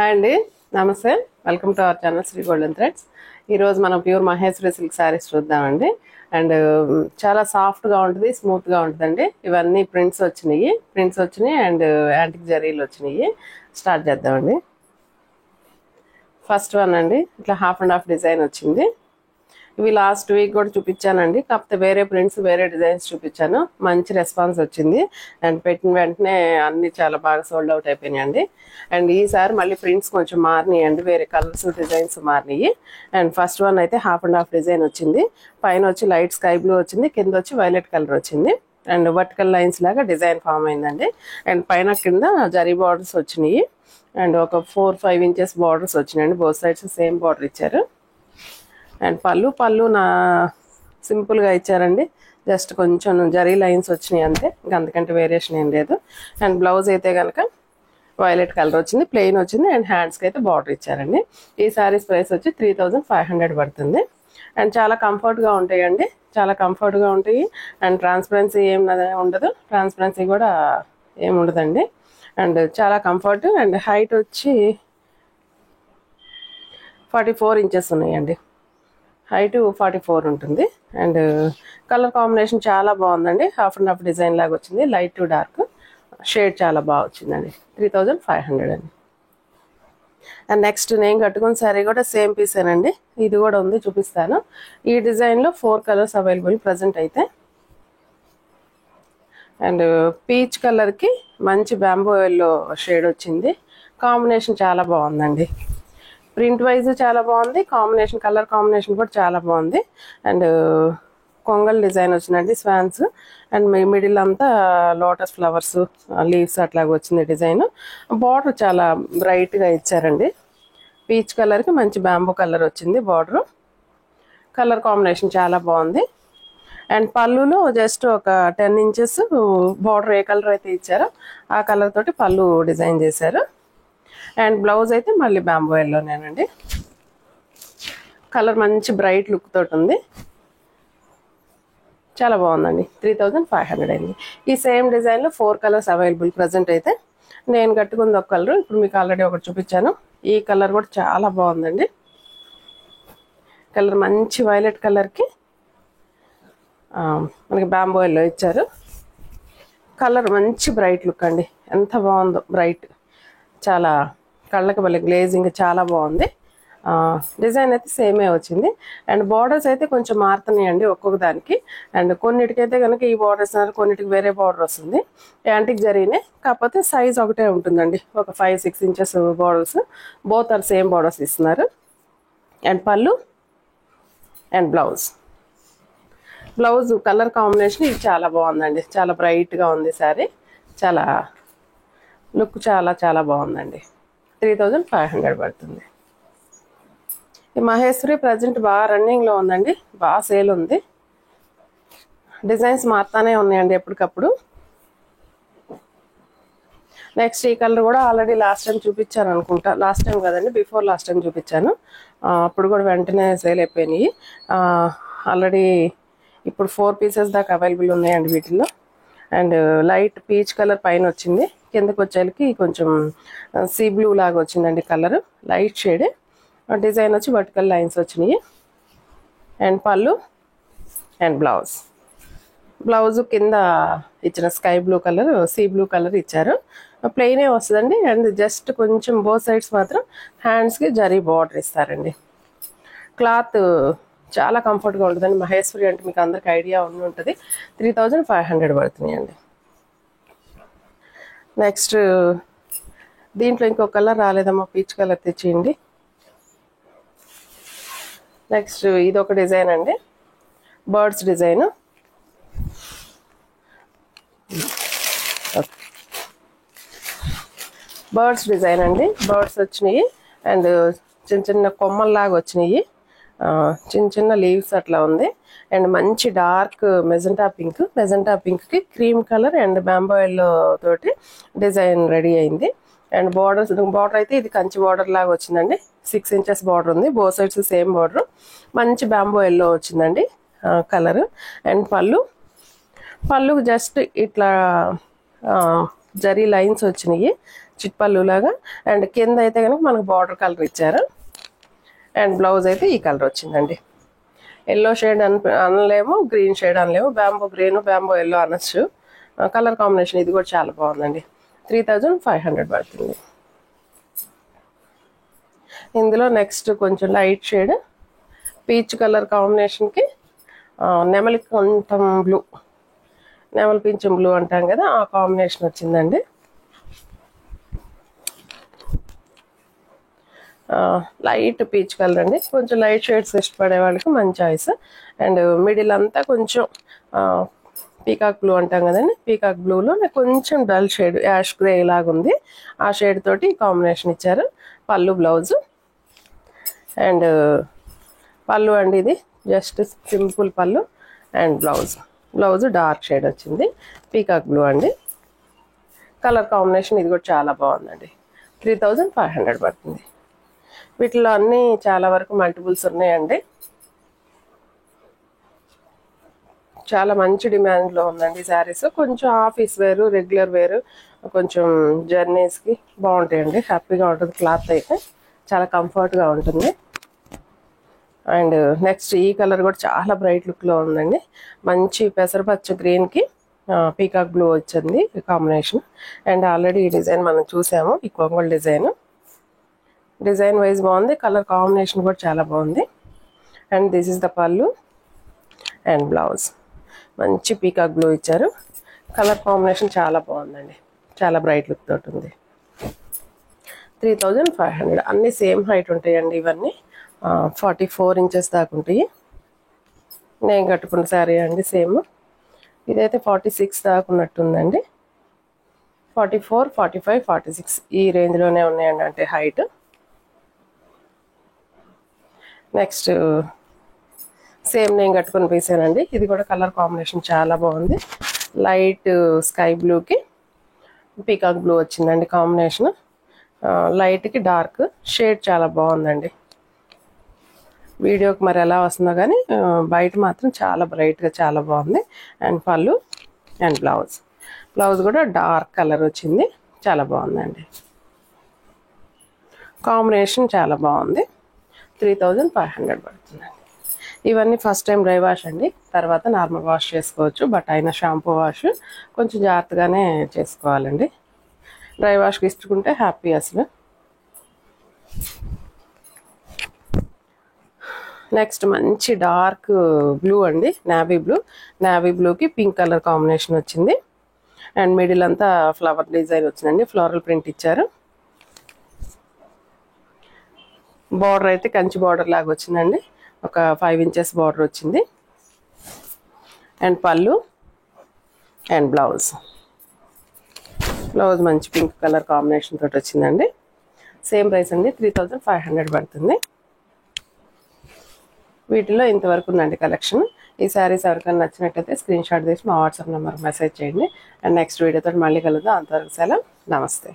Hi అండి, నమస్తే. Welcome to our channel Shri golden threads. ఈరోజు మనం ప్యూర్ మహేశ్వరి సిల్క్ శారీస్ చూద్దామండి. అండ్ చాలా సాఫ్ట్గా ఉంటుంది, స్మూత్గా ఉంటుందండి. ఇవన్నీ ప్రింట్స్ వచ్చినాయి అండ్ యాంటిక్ జరీలు వచ్చినాయి. స్టార్ట్ చేద్దామండి. ఫస్ట్ వన్ అండి, ఇట్లా హాఫ్ అండ్ హాఫ్ డిజైన్ వచ్చింది. ఇవి లాస్ట్ వీక్ కూడా చూపించానండి, కాకపోతే వేరే ప్రింట్స్ వేరే డిజైన్స్ చూపించాను. మంచి రెస్పాన్స్ వచ్చింది అండ్ పెట్టిన వెంటనే అన్ని చాలా బాగా సోల్డ్ అవుట్ అయిపోయినాయండి. అండ్ ఈసారి మళ్ళీ ప్రింట్స్ కొంచెం మారినాయి అండి, వేరే కలర్స్ డిజైన్స్ మారినాయి. అండ్ ఫస్ట్ వన్ అయితే హాఫ్ అండ్ హాఫ్ డిజైన్ వచ్చింది. పైన వచ్చి లైట్ స్కై బ్లూ వచ్చింది, కింద వచ్చి వైలెట్ కలర్ వచ్చింది. అండ్ వర్టికల్ లైన్స్ లాగా డిజైన్ ఫామ్ అయిందండి. అండ్ పైన కింద జరీ బార్డర్స్ వచ్చినాయి అండ్ ఒక 4-5 ఇంచెస్ బార్డర్స్ వచ్చినాయండి. బోత్ సైడ్స్ సేమ్ బార్డర్ ఇచ్చారు. అండ్ పళ్ళు నా సింపుల్గా ఇచ్చారండి, జస్ట్ కొంచెం జరీ లైన్స్ వచ్చినాయి అంతే, ఇంకా అంతకంటే వేరియేషన్ ఏం లేదు. అండ్ బ్లౌజ్ అయితే కనుక వైలెట్ కలర్ వచ్చింది, ప్లెయిన్ వచ్చింది. అండ్ హ్యాండ్స్కి అయితే బార్డర్ ఇచ్చారండి. ఈ శారీస్ ప్రైస్ వచ్చి 3500 పడుతుంది. అండ్ చాలా కంఫర్ట్గా ఉంటాయండి, చాలా కంఫర్ట్గా ఉంటాయి. అండ్ ట్రాన్స్పరెన్సీ ఏం ఉండదు, ట్రాన్స్పరెన్సీ కూడా ఏం ఉండదండి. అండ్ చాలా కంఫర్ట్. అండ్ హైట్ వచ్చి 44 ఇంచెస్ ఉన్నాయండి, హైట్ 44 ఉంటుంది. అండ్ కలర్ కాంబినేషన్ చాలా బాగుందండి, హాఫ్ అండ్ హాఫ్ డిజైన్ లాగా వచ్చింది. లైట్ టు డార్క్ షేడ్ చాలా బాగా వచ్చిందండి. 3500 అండి. అండ్ నెక్స్ట్ నేను కట్టుకున్న శారీ కూడా సేమ్ పీసేనండి, ఇది కూడా ఉంది, చూపిస్తాను. ఈ డిజైన్లో 4 కలర్స్ అవైలబుల్ ప్రజెంట్ అయితే. అండ్ పీచ్ కలర్కి మంచి బ్యాంబో ఎల్లో షేడ్ వచ్చింది. కాంబినేషన్ చాలా బాగుందండి, ప్రింట్ వైజ్ చాలా బాగుంది, కాంబినేషన్ కలర్ కాంబినేషన్ కూడా చాలా బాగుంది. అండ్ కొంగల్ డిజైన్ వచ్చిందండి, స్వాన్స్. అండ్ మిడిల్ అంతా లోటస్ ఫ్లవర్స్ లీవ్స్ అట్లాగా వచ్చింది డిజైన్. బార్డర్ చాలా బ్రైట్గా ఇచ్చారండి, పీచ్ కలర్కి మంచి బ్యాంబో కలర్ వచ్చింది బార్డర్. కలర్ కాంబినేషన్ చాలా బాగుంది. అండ్ పళ్ళులో జస్ట్ ఒక 10 ఇంచెస్ బార్డర్ ఏ కలర్ అయితే ఇచ్చారో ఆ కలర్ తోటి పళ్ళు డిజైన్ చేశారు. అండ్ బ్లౌజ్ అయితే మళ్ళీ బ్యాంబో ఎల్లోనేనండి, కలర్ మంచి బ్రైట్ లుక్ తోటి ఉంది, చాలా బాగుందండి. 3500 అయింది. ఈ సేమ్ డిజైన్లో 4 కలర్స్ అవైలబుల్ ప్రజెంట్ అయితే. నేను కట్టుకుంది ఒక కలర్, ఇప్పుడు మీకు ఆల్రెడీ ఒకటి చూపించాను. ఈ కలర్ కూడా చాలా బాగుందండి, కలర్ మంచి వైలెట్ కలర్కి మనకి బ్యాంబో ఎల్లో ఇచ్చారు. కలర్ మంచి బ్రైట్ లుక్ అండి, ఎంత బాగుందో బ్రైట్, చాలా కళ్ళకి మళ్ళీ గ్లేజింగ్ చాలా బాగుంది. డిజైన్ అయితే సేమే వచ్చింది. అండ్ బార్డర్స్ అయితే కొంచెం మారుతున్నాయండి ఒక్కొక్క దానికి. అండ్ కొన్నిటికైతే కనుక ఈ బార్డర్స్ కొన్నిటికి వేరే బార్డర్ వస్తుంది, యాంటిక్ జరీనే, కాకపోతే సైజ్ ఒకటే ఉంటుందండి, ఒక 5-6 inches borders. Both are same borders ఇస్తున్నారు. అండ్ పళ్ళు అండ్ బ్లౌజ్ కలర్ కాంబినేషన్ ఇది చాలా బాగుందండి, చాలా బ్రైట్గా ఉంది శారీ, చాలా లుక్ చాలా చాలా బాగుందండి. 3500 పడుతుంది. ఈ మహేశ్వరి ప్రజెంట్ బాగా రన్నింగ్లో ఉందండి, బాగా సేల్ ఉంది. డిజైన్స్ మారుతానే ఉన్నాయండి ఎప్పటికప్పుడు. నెక్స్ట్ ఈ కలర్ కూడా ఆల్రెడీ లాస్ట్ టైం చూపించాను అనుకుంటా, లాస్ట్ టైం కదండి, బిఫోర్ లాస్ట్ టైం చూపించాను. అప్పుడు కూడా వెంటనే సేల్ అయిపోయినాయి. ఆల్రెడీ ఇప్పుడు 4 పీసెస్ దాకా అవైలబుల్ ఉన్నాయండి వీటిల్లో. అండ్ లైట్ పీచ్ కలర్ పైన వచ్చింది, కిందకి వచ్చేకి కొంచెం సీ బ్లూ లాగా వచ్చిందండి కలర్, లైట్ షేడ్. డిజైన్ వచ్చి వర్టికల్ లైన్స్ వచ్చినాయి. అండ్ పళ్ళు అండ్ బ్లౌజ్ కింద ఇచ్చిన sky blue colour, sea blue colour ఇచ్చారు. ప్లెయినే వస్తుందండి. అండ్ జస్ట్ కొంచెం బోత్ సైడ్స్ మాత్రం హ్యాండ్స్కి జరీ బార్డర్ ఇస్తారండి. క్లాత్ చాలా కంఫర్ట్గా ఉంటుందండి. మహేశ్వరి అంటే మీకు అందరికి ఐడియా ఉండి ఉంటుంది. 3500 పడుతున్నాయండి. నెక్స్ట్ దీంట్లో ఇంకొక కలర్ రాలేదమ్మా, పీచ్ కలర్ తెచ్చేయండి. నెక్స్ట్ ఇది ఒక డిజైన్ అండి, బర్డ్స్ డిజైన్. బర్డ్స్ డిజైన్ అండి, బర్డ్స్ వచ్చినాయి. అండ్ చిన్న చిన్న కొమ్మల్లాగా వచ్చినాయి, చిన్న చిన్న లీవ్స్ అట్లా ఉంది. అండ్ మంచి డార్క్ మెజెంటా పింక్కి cream colour and bamboo yellow తోటి డిజైన్ రెడీ అయింది. అండ్ బార్డర్ అయితే ఇది కంచి బార్డర్ లాగా వచ్చిందండి, 6 ఇంచెస్ బార్డర్ ఉంది, బోత్ సైడ్స్ సేమ్ బార్డర్. మంచి బ్యాంబో ఎల్లో వచ్చిందండి కలర్. అండ్ పళ్ళు జస్ట్ ఇట్లా జరీ లైన్స్ వచ్చినాయి చిట్పల్లు లాగా. అండ్ కింద అయితే కనుక మనకు బార్డర్ కలర్ ఇచ్చారు. అండ్ బ్లౌజ్ అయితే ఈ కలర్ వచ్చిందండి. ఎల్లో షేడ్ అనలేము, గ్రీన్ షేడ్ అనలేము, బ్యాంబో గ్రీన్ బ్యాంబో ఎల్లో అనొచ్చు. కలర్ కాంబినేషన్ ఇది కూడా చాలా బాగుందండి. 3500 పడుతుంది. ఇందులో నెక్స్ట్ కొంచెం లైట్ షేడ్ పీచ్ కలర్ కాంబినేషన్కి నెమలి కొంచెం బ్లూ, నెమలి పింఛం బ్లూ అంటాం కదా, ఆ కాంబినేషన్ వచ్చిందండి. లైట్ పీచ్ కలర్ అండి. కొంచెం లైట్ షేడ్స్ ఇష్టపడే వాళ్ళకి మంచి చాయిస్. అండ్ మిడిల్ అంతా కొంచెం పీకాక్ బ్లూ అంటాం కదండి, పీకాక్ బ్లూలో కొంచెం డల్ షేడ్ యాష్ గ్రే లాగా ఉంది. ఆ షేడ్ తోటి కాంబినేషన్ ఇచ్చారు. పళ్ళు బ్లౌజు అండ్ పళ్ళు అండి, ఇది జస్ట్ సింపుల్ పళ్ళు. అండ్ బ్లౌజ్ డార్క్ షేడ్ వచ్చింది, పీకాక్ బ్లూ అండి. కలర్ కాంబినేషన్ ఇది కూడా చాలా బాగుందండి. 3500 పడుతుంది. వీటిలో అన్నీ చాలా వరకు మల్టిపుల్స్ ఉన్నాయండి. చాలా మంచి డిమాండ్లో ఉందండి శారీస్. కొంచెం ఆఫీస్ వేరు, రెగ్యులర్ వేరు, కొంచెం జర్నీస్కి బాగుంటాయండి. హ్యాపీగా ఉంటుంది. క్లాత్ అయితే చాలా కంఫర్ట్గా ఉంటుంది. అండ్ నెక్స్ట్ ఈ కలర్ కూడా చాలా బ్రైట్ లుక్లో ఉందండి. మంచి పెసరపచ్చ గ్రీన్కి పీకాక్ బ్లూ వచ్చింది కాంబినేషన్. అండ్ ఆల్రెడీ ఈ డిజైన్ మనం చూసాము, ఈ కొంగల్ డిజైన్ వైజ్ బాగుంది. కలర్ కాంబినేషన్ కూడా చాలా బాగుంది. అండ్ దిస్ ఇస్ ద పళ్ళు అండ్ బ్లౌజ్. మంచి పీకాక్ బ్లూ ఇచ్చారు. కలర్ కాంబినేషన్ చాలా బాగుందండి. చాలా బ్రైట్ లుక్ తోటి ఉంది. 3500. అన్నీ సేమ్ హైట్ ఉంటాయండి. ఇవన్నీ 44 ఇంచెస్ దాకా ఉంటాయి. నేను కట్టుకున్న శారీ అండి సేమ్. ఇదైతే 46 దాకా ఉన్నట్టుందండి. 44, 45, 46 ఈ రేంజ్లోనే ఉన్నాయండి, అంటే హైట్. నెక్స్ట్ సేమ్ నేను కట్టుకుని పీసానండి. ఇది కూడా కలర్ కాంబినేషన్ చాలా బాగుంది. లైట్ స్కై బ్లూకి పీకాక్ బ్లూ వచ్చిందండి కాంబినేషన్. లైట్కి డార్క్ షేడ్ చాలా బాగుందండి. వీడియోకి మరి ఎలా వస్తుందో కానీ బయట మాత్రం చాలా బ్రైట్గా చాలా బాగుంది. అండ్ పళ్ళు అండ్ బ్లౌజ్ కూడా డార్క్ కలర్ వచ్చింది. చాలా బాగుందండి. కాంబినేషన్ చాలా బాగుంది. 3500 పడుతుందండి. ఇవన్నీ ఫస్ట్ టైం డ్రై వాష్ అండి. తర్వాత నార్మల్ వాష్ చేసుకోవచ్చు. బట్ అయినా షాంపూ వాష్ కొంచెం జాగ్రత్తగానే చేసుకోవాలండి. డ్రై వాష్కి ఇచ్చుకుంటే హ్యాపీ అసలు. నెక్స్ట్ మంచి డార్క్ బ్లూ అండి, నావీ బ్లూకి పింక్ కలర్ కాంబినేషన్ వచ్చింది. అండ్ మిడిల్ అంతా ఫ్లవర్ డిజైన్ వచ్చిందండి, ఫ్లోరల్ ప్రింట్ ఇచ్చారు. బార్డర్ అయితే కంచి బార్డర్ లాగా వచ్చిందండి. ఒక 5 ఇంచెస్ బార్డర్ వచ్చింది. అండ్ పళ్ళు అండ్ బ్లౌజ్ మంచి పింక్ కలర్ కాంబినేషన్ తోటి వచ్చిందండి. సేమ్ ప్రైస్ అండి, 3500 పడుతుంది. వీటిలో ఇంతవరకు ఉందండి కలెక్షన్. ఈ శారీస్ ఎవరికైనా నచ్చినట్టయితే స్క్రీన్ షాట్ తీసి మా వాట్సాప్ నెంబర్కి మెసేజ్ చేయండి. అండ్ నెక్స్ట్ వీడియోతో మళ్ళీ కలుద్దాం. అంతవరకు సెలవు. నమస్తే.